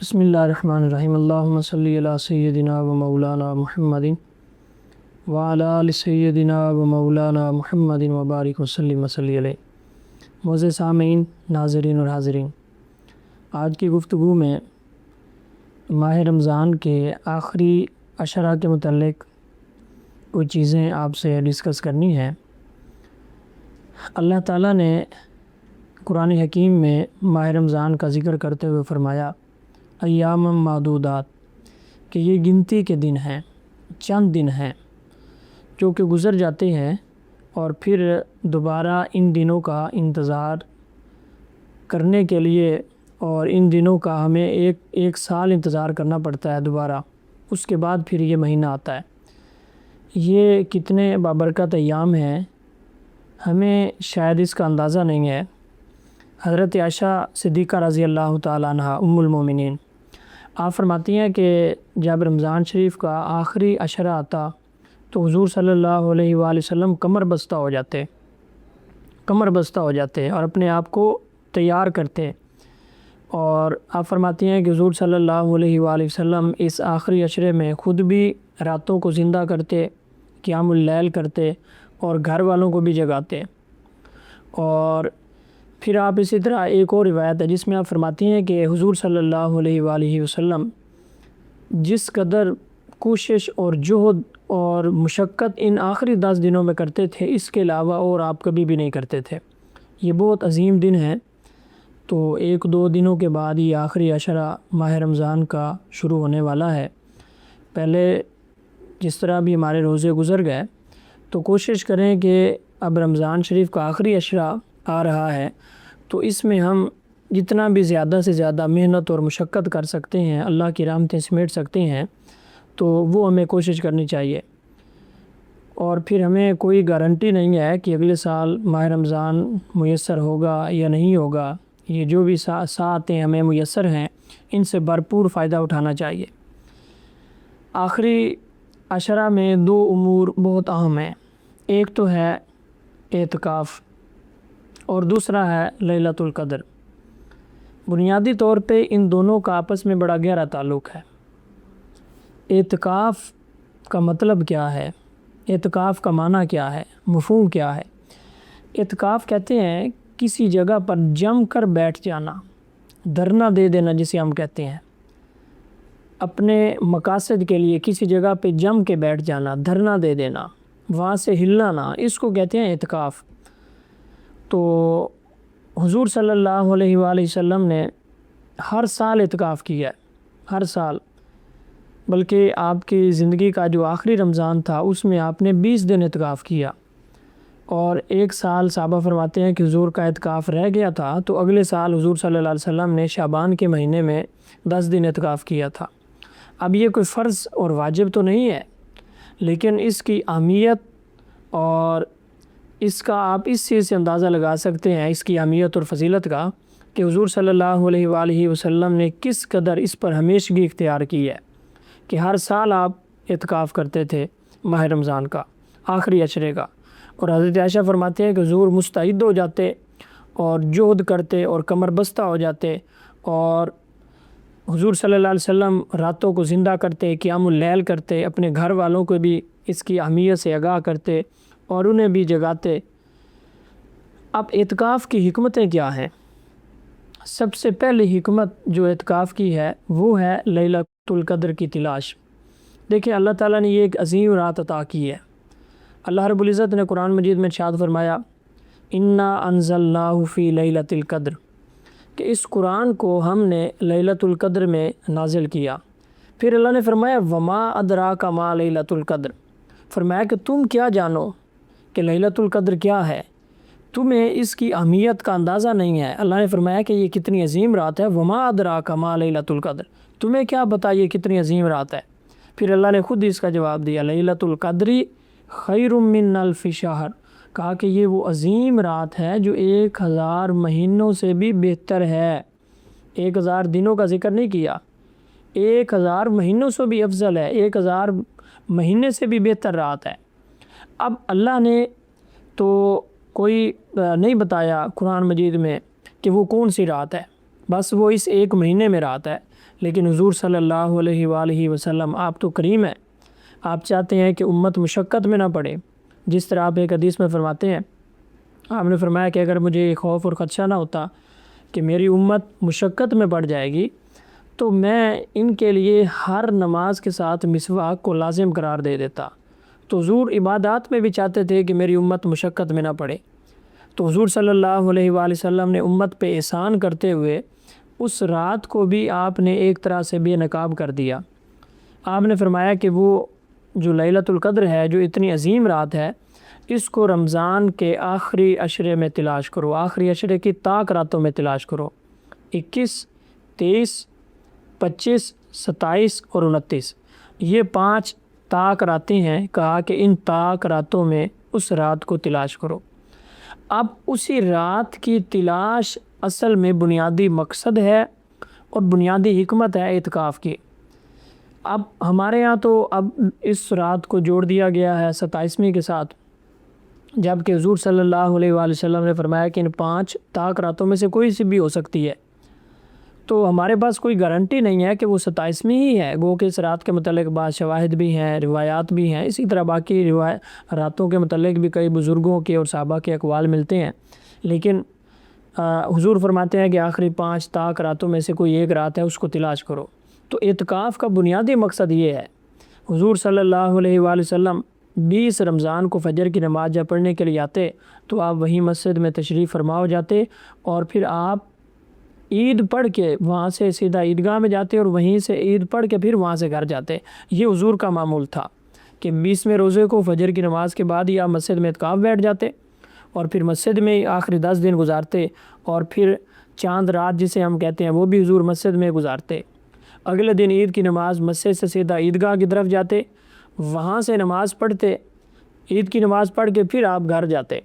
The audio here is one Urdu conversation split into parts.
بسم اللہ الرحمن الرحیم اللہم صلی علی سیدنا و مولانا محمد وعلی آل سیدنا و مولانا محمد وبارک وسلم وصلی علیہ۔ معزز سامعین، ناظرین اور حاضرین، آج کی گفتگو میں ماہ رمضان کے آخری عشرہ کے متعلق کچھ چیزیں آپ سے ڈسکس کرنی ہیں۔ اللہ تعالیٰ نے قرآن حکیم میں ماہ رمضان کا ذکر کرتے ہوئے فرمایا ایام معدودات، کہ یہ گنتی کے دن ہیں، چند دن ہیں جو کہ گزر جاتے ہیں اور پھر دوبارہ ان دنوں کا انتظار کرنے کے لیے، اور ان دنوں کا ہمیں ایک سال انتظار کرنا پڑتا ہے دوبارہ، اس کے بعد پھر یہ مہینہ آتا ہے۔ یہ کتنے بابرکت ایام ہیں، ہمیں شاید اس کا اندازہ نہیں ہے۔ حضرت عائشہ صدیقہ رضی اللہ تعالیٰ عنہ ام المومنین، آپ فرماتی ہیں کہ جب رمضان شریف کا آخری عشرہ آتا تو حضور صلی اللہ علیہ وآلہ وسلم کمر بستہ ہو جاتے اور اپنے آپ کو تیار کرتے، اور آپ فرماتی ہیں کہ حضور صلی اللہ علیہ وآلہ وسلم اس آخری عشرے میں خود بھی راتوں کو زندہ کرتے، قیام اللیل کرتے اور گھر والوں کو بھی جگاتے۔ اور پھر آپ اسی طرح ایک اور روایت ہے جس میں آپ فرماتی ہیں کہ حضور صلی اللہ علیہ وآلہ وسلم جس قدر کوشش اور جہد اور مشقت ان آخری 10 دنوں میں کرتے تھے، اس کے علاوہ اور آپ کبھی بھی نہیں کرتے تھے۔ یہ بہت عظیم دن ہے۔ تو 1-2 دنوں کے بعد یہ آخری عشرہ ماہ رمضان کا شروع ہونے والا ہے۔ پہلے جس طرح بھی ہمارے روزے گزر گئے، تو کوشش کریں کہ اب رمضان شریف کا آخری عشرہ آ رہا ہے تو اس میں ہم جتنا بھی زیادہ سے زیادہ محنت اور مشقت کر سکتے ہیں، اللہ کی رحمتیں سمیٹ سکتے ہیں، تو وہ ہمیں کوشش کرنی چاہیے۔ اور پھر ہمیں کوئی گارنٹی نہیں ہے کہ اگلے سال ماہ رمضان میسر ہوگا یا نہیں ہوگا۔ یہ جو بھی ساعتیں ہمیں میسر ہیں، ان سے بھرپور فائدہ اٹھانا چاہیے۔ آخری عشرہ میں 2 امور بہت اہم ہیں، ایک تو ہے اعتکاف اور دوسرا ہے لیلۃ القدر۔ بنیادی طور پہ ان دونوں کا آپس میں بڑا گہرا تعلق ہے۔ اعتکاف کا مطلب کیا ہے؟ اعتکاف کا معنی کیا ہے؟ مفہوم کیا ہے؟ اعتکاف کہتے ہیں کسی جگہ پر جم کر بیٹھ جانا، دھرنا دے دینا جسے ہم کہتے ہیں، اپنے مقاصد کے لیے کسی جگہ پہ جم کے بیٹھ جانا، دھرنا دے دینا، وہاں سے ہلنا نہ، اس کو کہتے ہیں اعتکاف۔ تو حضور صلی اللہ علیہ وآلہ وسلم نے ہر سال اعتکاف کیا ہے، ہر سال، بلکہ آپ کی زندگی کا جو آخری رمضان تھا اس میں آپ نے 20 دن اعتکاف کیا، اور ایک سال صحابہ فرماتے ہیں کہ حضور کا اعتکاف رہ گیا تھا تو اگلے سال حضور صلی اللہ علیہ وسلم نے شعبان کے مہینے میں 10 دن اعتکاف کیا تھا۔ اب یہ کوئی فرض اور واجب تو نہیں ہے، لیکن اس کی اہمیت اور اس کا آپ اس چیز سے اندازہ لگا سکتے ہیں، اس کی اہمیت اور فضیلت کا، کہ حضور صلی اللہ علیہ وآلہ وسلم نے کس قدر اس پر ہمیشگی اختیار کی ہے کہ ہر سال آپ اعتکاف کرتے تھے ماہ رمضان کا آخری عشرے کا۔ اور حضرت عائشہ فرماتے ہیں کہ حضور مستعد ہو جاتے اور جہد کرتے اور کمر بستہ ہو جاتے، اور حضور صلی اللہ علیہ وسلم راتوں کو زندہ کرتے، قیام اللیل کرتے، اپنے گھر والوں کو بھی اس کی اہمیت سے آگاہ کرتے اور انہیں بھی جگاتے۔ اب اعتکاف کی حکمتیں کیا ہیں؟ سب سے پہلی حکمت جو اعتکاف کی ہے وہ ہے لیلۃ القدر کی تلاش۔ دیکھیں، اللہ تعالیٰ نے یہ ایک عظیم رات عطا کی ہے۔ اللہ رب العزت نے قرآن مجید میں ارشاد فرمایا انا انزلناہ فی لیلۃ القدر، کہ اس قرآن کو ہم نے لیلۃ القدر میں نازل کیا۔ پھر اللہ نے فرمایا وما ادراک ما لیلۃ القدر، فرمایا کہ تم کیا جانو کہ لیلۃ القدر کیا ہے، تمہیں اس کی اہمیت کا اندازہ نہیں ہے۔ اللہ نے فرمایا کہ یہ کتنی عظیم رات ہے، وما ادراک ما لیلۃ القدر، تمہیں کیا پتہ یہ کتنی عظیم رات ہے۔ پھر اللہ نے خود اس کا جواب دیا لیلۃ القدر خیر من الف شہر، کہا کہ یہ وہ عظیم رات ہے جو 1000 مہینوں سے بھی بہتر ہے۔ 1000 دنوں کا ذکر نہیں کیا، 1000 مہینوں سے بھی افضل ہے، 1000 مہینے سے بھی بہتر رات ہے۔ اب اللہ نے تو کوئی نہیں بتایا قرآن مجید میں کہ وہ کون سی رات ہے، بس وہ اس ایک مہینے میں رات ہے، لیکن حضور صلی اللہ علیہ وآلہ وسلم آپ تو کریم ہیں، آپ چاہتے ہیں کہ امت مشقت میں نہ پڑے۔ جس طرح آپ ایک حدیث میں فرماتے ہیں، آپ نے فرمایا کہ اگر مجھے خوف اور خدشہ نہ ہوتا کہ میری امت مشقت میں پڑ جائے گی تو میں ان کے لیے ہر نماز کے ساتھ مسواک کو لازم قرار دے دیتا۔ تو حضور عبادات میں بھی چاہتے تھے کہ میری امت مشقت میں نہ پڑے۔ تو حضور صلی اللہ علیہ وآلہ وسلم نے امت پہ احسان کرتے ہوئے اس رات کو بھی آپ نے ایک طرح سے بے نقاب کر دیا۔ آپ نے فرمایا کہ وہ جو لیلۃ القدر ہے، جو اتنی عظیم رات ہے، اس کو رمضان کے آخری عشرے میں تلاش کرو، آخری عشرے کی طاق راتوں میں تلاش کرو، 21، 23، 25، 27 اور 29، یہ 5 طاق راتیں ہیں۔ کہا کہ ان طاق راتوں میں اس رات کو تلاش کرو۔ اب اسی رات کی تلاش اصل میں بنیادی مقصد ہے اور بنیادی حکمت ہے اعتکاف کی۔ اب ہمارے ہاں تو اب اس رات کو جوڑ دیا گیا ہے 27ویں کے ساتھ، جبکہ حضور صلی اللہ علیہ وآلہ وسلم نے فرمایا کہ ان 5 طاق راتوں میں سے کوئی سی بھی ہو سکتی ہے۔ تو ہمارے پاس کوئی گارنٹی نہیں ہے کہ وہ 27ویں ہی ہے، گو کہ اس رات کے متعلق بعض شواہد بھی ہیں، روایات بھی ہیں، اسی طرح باقی راتوں کے متعلق بھی کئی بزرگوں کے اور صحابہ کے اقوال ملتے ہیں، لیکن حضور فرماتے ہیں کہ آخری 5 طاق راتوں میں سے کوئی ایک رات ہے، اس کو تلاش کرو۔ تو اعتکاف کا بنیادی مقصد یہ ہے۔ حضور صلی اللہ علیہ وآلہ وسلم 20 رمضان کو فجر کی نماز جب پڑھنے کے لیے آتے تو آپ وہیں مسجد میں تشریف فرما ہو جاتے، اور پھر آپ عید پڑھ کے وہاں سے سیدھا عیدگاہ میں جاتے اور وہیں سے عید پڑھ کے پھر وہاں سے گھر جاتے۔ یہ حضور کا معمول تھا کہ 20ویں روزے کو فجر کی نماز کے بعد ہی آپ مسجد میں اعتکاف بیٹھ جاتے اور پھر مسجد میں آخری 10 دن گزارتے، اور پھر چاند رات جسے ہم کہتے ہیں وہ بھی حضور مسجد میں گزارتے۔ اگلے دن عید کی نماز مسجد سے سیدھا عیدگاہ کی طرف جاتے، وہاں سے نماز پڑھتے، عید کی نماز پڑھ کے پھر آپ گھر جاتے۔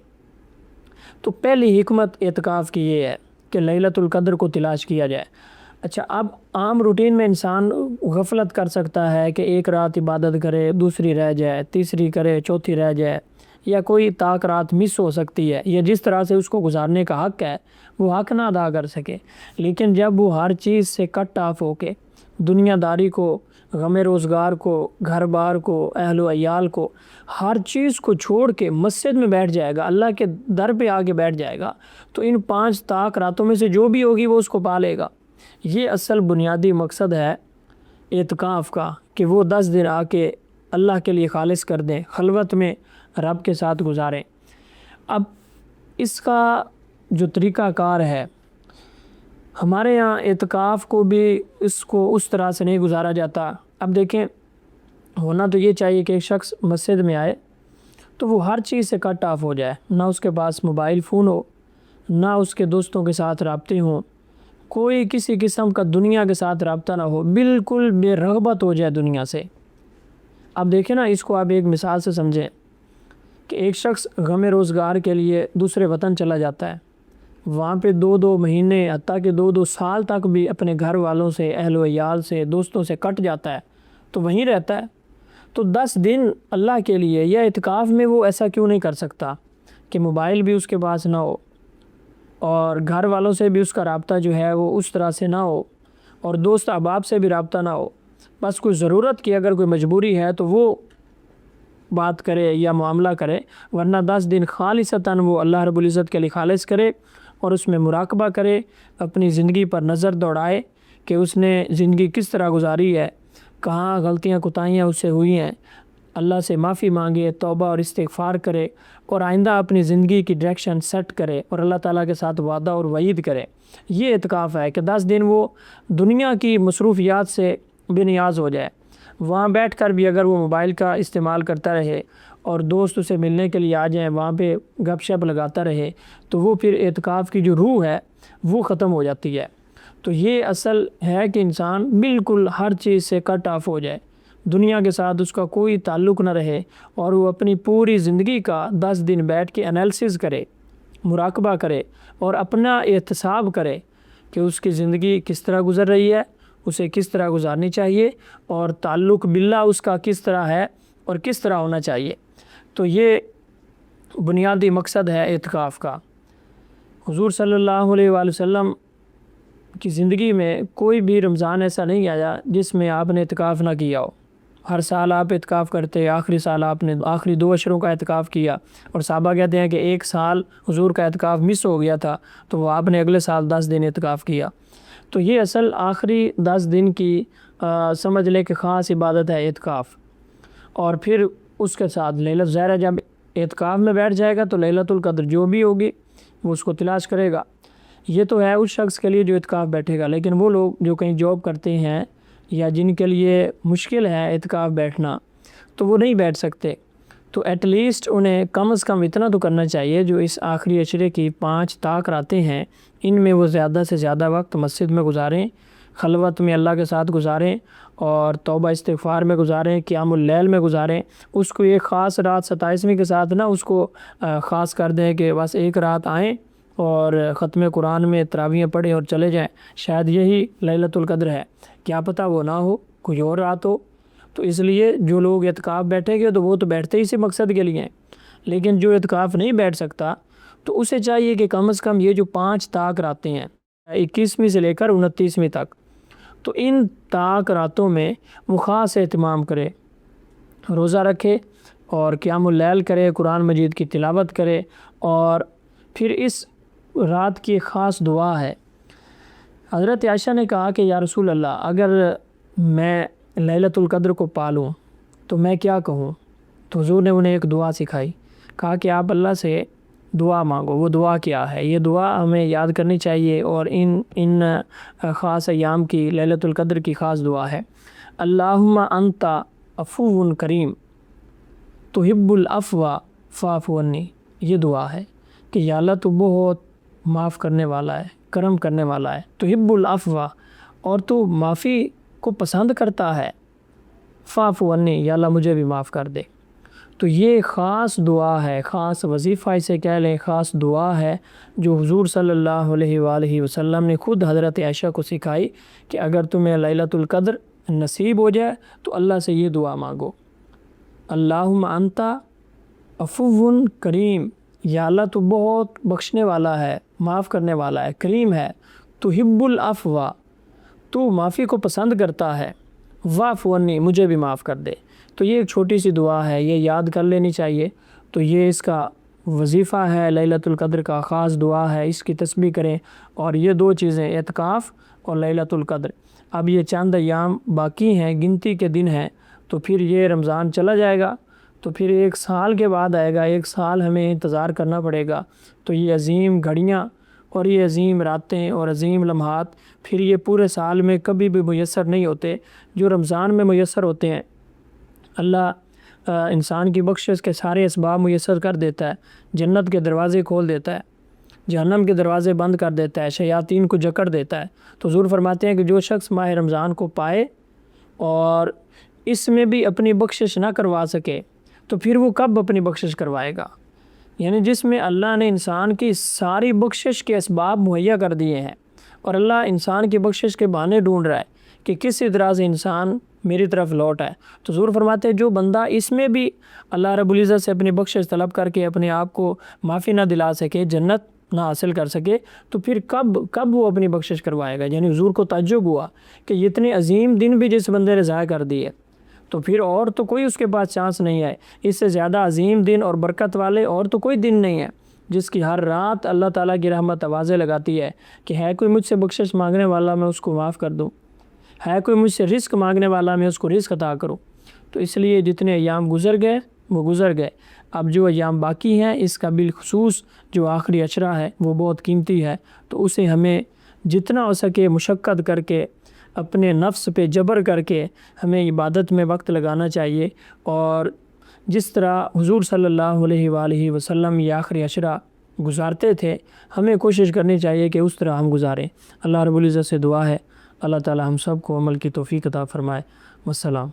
تو پہلی حکمت اعتکاف کی یہ ہے کہ لیلۃ القدر کو تلاش کیا جائے۔ اچھا، اب عام روٹین میں انسان غفلت کر سکتا ہے کہ ایک رات عبادت کرے، دوسری رہ جائے، تیسری کرے، چوتھی رہ جائے، یا کوئی طاق رات مس ہو سکتی ہے، یا جس طرح سے اس کو گزارنے کا حق ہے وہ حق نہ ادا کر سکے۔ لیکن جب وہ ہر چیز سے کٹ آف ہو کے دنیا داری کو، غم روزگار کو، گھر بار کو، اہل و عیال کو، ہر چیز کو چھوڑ کے مسجد میں بیٹھ جائے گا، اللہ کے در پہ آ کے بیٹھ جائے گا، تو ان 5 طاق راتوں میں سے جو بھی ہوگی وہ اس کو پا لے گا۔ یہ اصل بنیادی مقصد ہے اعتکاف کا، کہ وہ 10 دن آ کے اللہ کے لیے خالص کر دیں، خلوت میں رب کے ساتھ گزاریں۔ اب اس کا جو طریقہ کار ہے، ہمارے یہاں اعتکاف کو بھی اس کو اس طرح سے نہیں گزارا جاتا۔ اب دیکھیں، ہونا تو یہ چاہیے کہ ایک شخص مسجد میں آئے تو وہ ہر چیز سے کٹ آف ہو جائے، نہ اس کے پاس موبائل فون ہو، نہ اس کے دوستوں کے ساتھ رابطے ہوں، کوئی کسی قسم کا دنیا کے ساتھ رابطہ نہ ہو، بالکل بے رغبت ہو جائے دنیا سے۔ اب دیکھیں نا، اس کو آپ ایک مثال سے سمجھیں کہ ایک شخص غم روزگار کے لیے دوسرے وطن چلا جاتا ہے، وہاں پہ 2 مہینے حتیٰ کہ 2 سال تک بھی اپنے گھر والوں سے، اہل و عیال سے، دوستوں سے کٹ جاتا ہے، تو وہیں رہتا ہے۔ تو 10 دن اللہ کے لیے یا اعتکاف میں وہ ایسا کیوں نہیں کر سکتا کہ موبائل بھی اس کے پاس نہ ہو، اور گھر والوں سے بھی اس کا رابطہ جو ہے وہ اس طرح سے نہ ہو، اور دوست احباب سے بھی رابطہ نہ ہو، بس کوئی ضرورت کی اگر کوئی مجبوری ہے تو وہ بات کرے یا معاملہ کرے، ورنہ 10 دن خالصتاً وہ اللہ رب العزت کے لیے خالص کرے اور اس میں مراقبہ کرے، اپنی زندگی پر نظر دوڑائے کہ اس نے زندگی کس طرح گزاری ہے، کہاں غلطیاں کوتاہیاں اس سے ہوئی ہیں، اللہ سے معافی مانگے، توبہ اور استغفار کرے، اور آئندہ اپنی زندگی کی ڈائریکشن سیٹ کرے اور اللہ تعالیٰ کے ساتھ وعدہ اور وعید کرے۔ یہ اعتکاف ہے کہ 10 دن وہ دنیا کی مصروفیات سے بے نیاز ہو جائے۔ وہاں بیٹھ کر بھی اگر وہ موبائل کا استعمال کرتا رہے اور دوست سے ملنے کے لیے آ جائیں، وہاں پہ گپ شپ لگاتا رہے، تو وہ پھر اعتکاف کی جو روح ہے وہ ختم ہو جاتی ہے۔ تو یہ اصل ہے کہ انسان بالکل ہر چیز سے کٹ آف ہو جائے، دنیا کے ساتھ اس کا کوئی تعلق نہ رہے، اور وہ اپنی پوری زندگی کا 10 دن بیٹھ کے انالیسس کرے، مراقبہ کرے اور اپنا احتساب کرے کہ اس کی زندگی کس طرح گزر رہی ہے، اسے کس طرح گزارنی چاہیے، اور تعلق باللہ اس کا کس طرح ہے اور کس طرح ہونا چاہیے۔ تو یہ بنیادی مقصد ہے اعتکاف کا۔ حضور صلی اللہ علیہ وآلہ وسلم کہ زندگی میں کوئی بھی رمضان ایسا نہیں آیا جس میں آپ نے اعتکاف نہ کیا ہو۔ ہر سال آپ اعتکاف کرتے، آخری سال آپ نے آخری 2 اشروں کا اعتکاف کیا، اور صحابہ کہتے ہیں کہ ایک سال حضور کا اعتکاف مس ہو گیا تھا تو وہ آپ نے اگلے سال 10 دن اعتکاف کیا۔ تو یہ اصل آخری 10 دن کی سمجھ لے کہ خاص عبادت ہے اعتکاف۔ اور پھر اس کے ساتھ لیلۃ ظاہرہ جب اعتکاف میں بیٹھ جائے گا تو لیلۃ القدر جو بھی ہوگی وہ اس کو تلاش کرے گا۔ یہ تو ہے اس شخص کے لیے جو اعتکاف بیٹھے گا، لیکن وہ لوگ جو کہیں جاب کرتے ہیں یا جن کے لیے مشکل ہے اعتکاف بیٹھنا تو وہ نہیں بیٹھ سکتے، تو ایٹ لیسٹ انہیں کم از کم اتنا تو کرنا چاہیے جو اس آخری عشرے کی 5 طاق راتیں ہیں ان میں وہ زیادہ سے زیادہ وقت مسجد میں گزاریں، خلوت میں اللہ کے ساتھ گزاریں، اور توبہ استغفار میں گزاریں، قیام اللیل میں گزاریں۔ اس کو ایک خاص رات 27ویں کے ساتھ نہ اس کو خاص کر دیں کہ بس ایک رات آئیں اور ختم قرآن میں تراویحیں پڑھیں اور چلے جائیں، شاید یہی لیلۃ القدر ہے، کیا پتہ وہ نہ ہو، کوئی اور رات ہو۔ تو اس لیے جو لوگ اعتکاف بیٹھیں گے تو وہ تو بیٹھتے ہی اسی مقصد کے لیے ہیں، لیکن جو اعتکاف نہیں بیٹھ سکتا تو اسے چاہیے کہ کم از کم یہ جو 5 طاق راتیں ہیں 21ویں سے لے کر 29ویں تک، تو ان طاق راتوں میں وہ خاص اہتمام کرے، روزہ رکھے اور قیام اللیل کرے، قرآن مجید کی تلاوت کرے۔ اور پھر اس رات کی خاص دعا ہے۔ حضرت عائشہ نے کہا کہ یا رسول اللہ، اگر میں لیلۃ القدر کو پالوں تو میں کیا کہوں؟ تو حضور نے انہیں ایک دعا سکھائی، کہا کہ آپ اللہ سے دعا مانگو۔ وہ دعا کیا ہے؟ یہ دعا ہمیں یاد کرنی چاہیے، اور ان خاص ایام کی لیلۃ القدر کی خاص دعا ہے۔ اللہم انت عفو کریم تحب العفو فاعف عنی۔ یہ دعا ہے کہ یا اللہ تو بہت معاف کرنے والا ہے، کرم کرنے والا ہے، تحب العفو، اور تو معافی کو پسند کرتا ہے، فاعف عنی، یا اللہ مجھے بھی معاف کر دے۔ تو یہ خاص دعا ہے، خاص وظیفہ اسے کہہ لیں، خاص دعا ہے جو حضور صلی اللہ علیہ وآلہ وسلم نے خود حضرت عائشہ کو سکھائی کہ اگر تمہیں لیلۃ القدر نصیب ہو جائے تو اللہ سے یہ دعا مانگو، اللہم انت عفو کریم، یا اللہ تو بہت بخشنے والا ہے، معاف کرنے والا ہے، کریم ہے، تحب العفو، تو معافی کو پسند کرتا ہے، واعف عنی، مجھے بھی معاف کر دے۔ تو یہ ایک چھوٹی سی دعا ہے، یہ یاد کر لینی چاہیے۔ تو یہ اس کا وظیفہ ہے، لیلۃ القدر کا خاص دعا ہے، اس کی تسبیح کریں۔ اور یہ 2 چیزیں، اعتکاف اور لیلۃ القدر۔ اب یہ چند ایام باقی ہیں، گنتی کے دن ہیں، تو پھر یہ رمضان چلا جائے گا، تو پھر 1 سال کے بعد آئے گا، 1 سال ہمیں انتظار کرنا پڑے گا۔ تو یہ عظیم گھڑیاں اور یہ عظیم راتیں اور عظیم لمحات پھر یہ پورے سال میں کبھی بھی میسر نہیں ہوتے جو رمضان میں میسر ہوتے ہیں۔ اللہ انسان کی بخشش کے سارے اسباب میسر کر دیتا ہے، جنت کے دروازے کھول دیتا ہے، جہنم کے دروازے بند کر دیتا ہے، شیاطین کو جکڑ دیتا ہے۔ تو حضور فرماتے ہیں کہ جو شخص ماہ رمضان کو پائے اور اس میں بھی اپنی بخشش نہ کروا سکے تو پھر وہ کب اپنی بخشش کروائے گا؟ یعنی جس میں اللہ نے انسان کی ساری بخشش کے اسباب مہیا کر دیے ہیں، اور اللہ انسان کی بخشش کے بہانے ڈھونڈ رہا ہے کہ کس طرح سے انسان میری طرف لوٹ آئے۔ تو حضور فرماتے ہیں جو بندہ اس میں بھی اللہ رب العزت سے اپنی بخشش طلب کر کے اپنے آپ کو معافی نہ دلا سکے، جنت نہ حاصل کر سکے، تو پھر کب وہ اپنی بخشش کروائے گا؟ یعنی حضور کو تعجب ہوا کہ یہ اتنے عظیم دن بھی جس بندے نے ضائع کر دیے، تو پھر اور تو کوئی اس کے پاس چانس نہیں ہے، اس سے زیادہ عظیم دن اور برکت والے اور تو کوئی دن نہیں ہے جس کی ہر رات اللہ تعالیٰ کی رحمت آوازیں لگاتی ہے کہ ہے کوئی مجھ سے بخشش مانگنے والا، میں اس کو معاف کر دوں، ہے کوئی مجھ سے رزق مانگنے والا، میں اس کو رزق عطا کروں۔ تو اس لیے جتنے ایام گزر گئے وہ گزر گئے، اب جو ایام باقی ہیں اس کا بالخصوص جو آخری عشرہ ہے وہ بہت قیمتی ہے، تو اسے ہمیں جتنا ہو سکے مشقت کر کے، اپنے نفس پہ جبر کر کے ہمیں عبادت میں وقت لگانا چاہیے، اور جس طرح حضور صلی اللہ علیہ وآلہ وسلم یہ آخری عشرہ گزارتے تھے ہمیں کوشش کرنی چاہیے کہ اس طرح ہم گزاریں۔ اللہ رب العزت سے دعا ہے اللہ تعالی ہم سب کو عمل کی توفیق عطا فرمائے۔ والسلام۔